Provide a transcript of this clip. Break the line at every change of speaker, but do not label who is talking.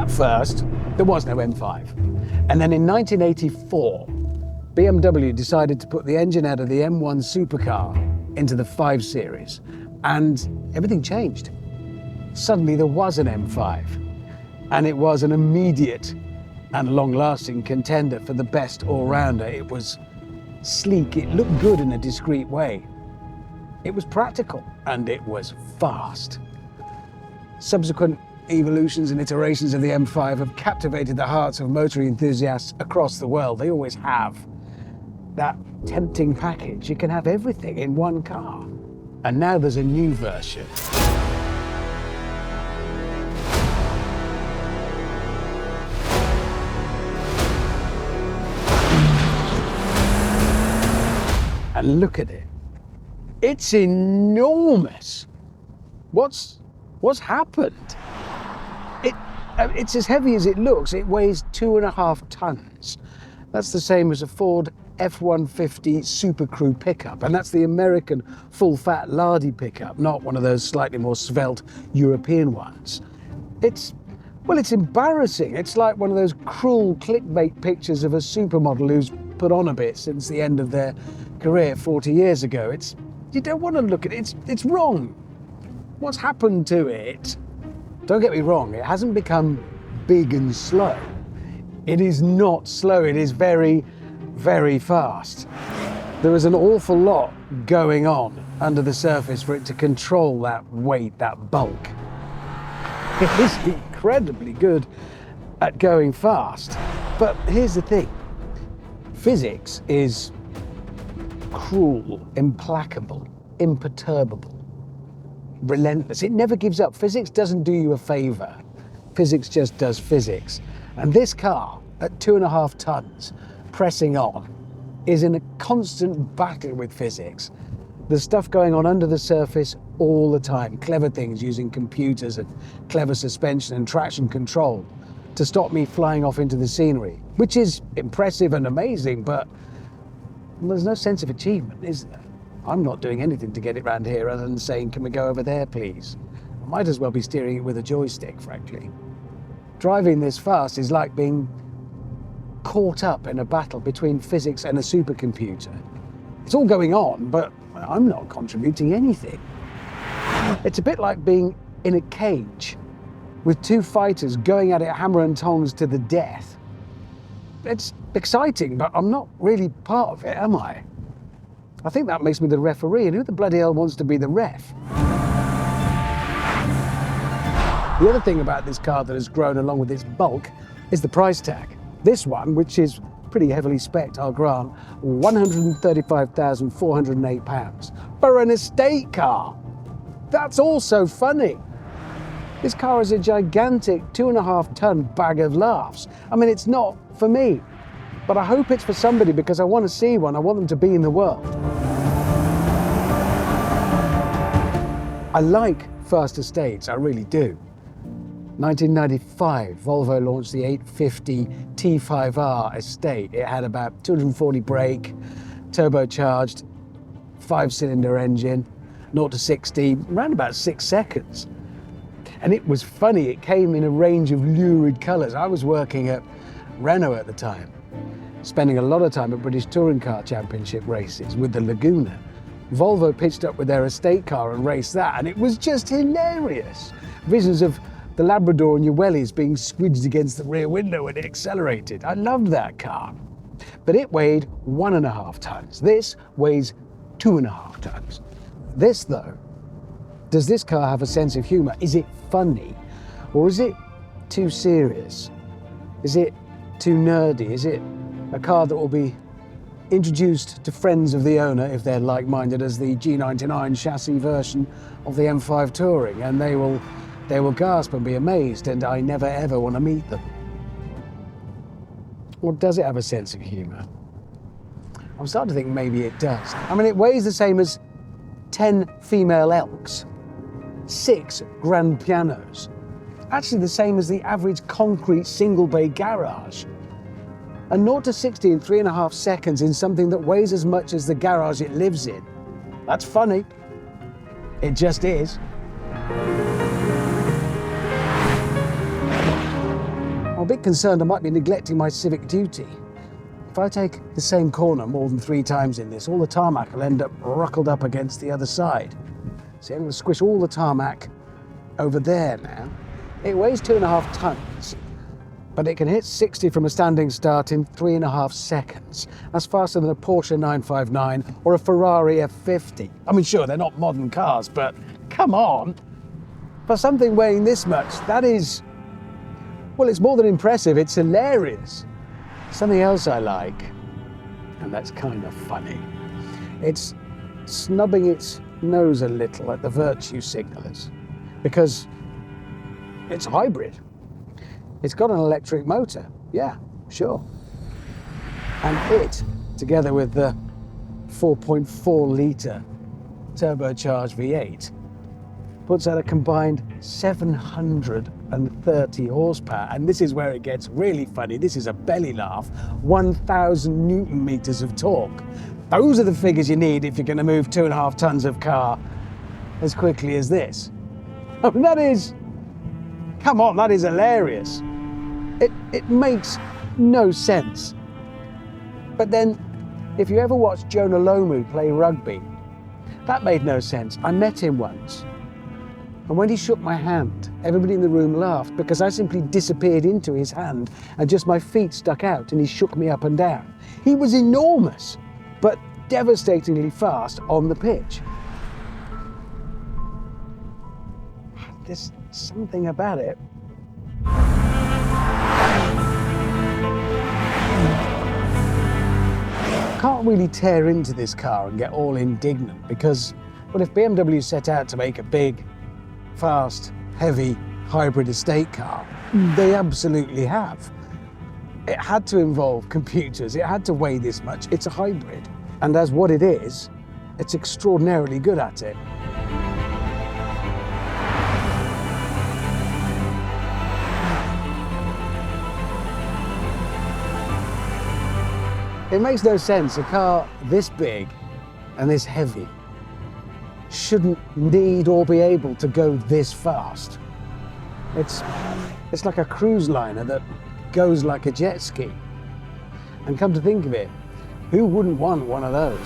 At first, there was no M5. And then in 1984, BMW decided to put the engine out of the M1 supercar into the 5 Series, and everything changed. Suddenly there was an M5, and it was an immediate and long-lasting contender for the best all-rounder. It was sleek, it looked good in a discreet way. It was practical, and it was fast. Subsequent evolutions and iterations of the M5 have captivated the hearts of motoring enthusiasts across the world. They always have that tempting package. You can have everything in one car. And now there's a new version. And look at it. It's enormous. What's happened? It's as heavy as it looks. It weighs 2.5 tons. That's the same as a Ford F-150 Super Crew pickup, and that's the American full-fat lardy pickup, not one of those slightly more svelte European ones. It's embarrassing. It's like one of those cruel clickbait pictures of a supermodel who's put on a bit since the end of their career 40 years ago. You don't want to look at it. It's wrong. What's happened to it? Don't get me wrong, it hasn't become big and slow. It is not slow, it is very, very fast. There is an awful lot going on under the surface for it to control that weight, that bulk. It is incredibly good at going fast. But here's the thing, physics is cruel, implacable, imperturbable, relentless. It never gives up. Physics doesn't do you a favor. Physics just does physics. And this car, at 2.5 tons, pressing on, is in a constant battle with physics. There's stuff going on under the surface all the time. Clever things using computers and clever suspension and traction control to stop me flying off into the scenery, which is impressive and amazing, but there's no sense of achievement, is there? I'm not doing anything to get it round here other than saying, can we go over there, please? I might as well be steering it with a joystick, frankly. Driving this fast is like being caught up in a battle between physics and a supercomputer. It's all going on, but I'm not contributing anything. It's a bit like being in a cage with 2 fighters going at it hammer and tongs to the death. It's exciting, but I'm not really part of it, am I? I think that makes me the referee, and who the bloody hell wants to be the ref? The other thing about this car that has grown along with its bulk is the price tag. This one, which is pretty heavily spec'd, I'll grant, £135,408 for an estate car. That's also funny. This car is a gigantic 2.5 ton bag of laughs. I mean, it's not for me, but I hope it's for somebody because I want to see one. I want them to be in the world. I like fast estates, I really do. 1995, Volvo launched the 850 T5R estate. It had about 240 brake, turbocharged, 5-cylinder engine, 0 to 60, around about 6 seconds. And it was funny, it came in a range of lurid colours. I was working at Renault at the time, spending a lot of time at British Touring Car Championship races with the Laguna. Volvo pitched up with their estate car and raced that, and it was just hilarious. Visions of the Labrador and your wellies being squidged against the rear window when it accelerated. I loved that car. But it weighed 1.5 tons. This weighs 2.5 tons. This, though, does this car have a sense of humour? Is it funny? Or is it too serious? Is it too nerdy? Is it a car that will be introduced to friends of the owner, if they're like-minded, as the G99 chassis version of the M5 Touring, and they will gasp and be amazed, and I never ever want to meet them? Or does it have a sense of humour? I'm starting to think maybe it does. I mean, it weighs the same as 10 female elks, 6 grand pianos, actually the same as the average concrete single-bay garage. And 0 to 60 in 3.5 seconds in something that weighs as much as the garage it lives in. That's funny. It just is. a bit concerned I might be neglecting my civic duty. If I take the same corner more than 3 times in this, all the tarmac will end up ruckled up against the other side. See, I'm going to squish all the tarmac over there now. It weighs 2.5 tons, but it can hit 60 from a standing start in 3.5 seconds. That's faster than a Porsche 959 or a Ferrari F50. I mean, sure, they're not modern cars, but come on. For something weighing this much, that is, well, it's more than impressive, it's hilarious. Something else I like, and that's kind of funny, it's snubbing its nose a little at the virtue signalers, because it's hybrid. It's got an electric motor, yeah, sure. And it, together with the 4.4 litre turbocharged V8, puts out a combined 730 horsepower. And this is where it gets really funny. This is a belly laugh. 1,000 Newton meters of torque. Those are the figures you need if you're going to move 2.5 tons of car as quickly as this. I mean, that is, come on, that is hilarious. It makes no sense. But then, if you ever watched Jonah Lomu play rugby, that made no sense. I met him once. And when he shook my hand, everybody in the room laughed because I simply disappeared into his hand and just my feet stuck out and he shook me up and down. He was enormous, but devastatingly fast on the pitch. There's something about it. I can't really tear into this car and get all indignant because, well, if BMW set out to make a big, fast, heavy, hybrid estate car, they absolutely have. It had to involve computers, it had to weigh this much. It's a hybrid. And as what it is, it's extraordinarily good at it. It makes no sense, a car this big and this heavy shouldn't need or be able to go this fast. It's like a cruise liner that goes like a jet ski. And come to think of it, who wouldn't want one of those?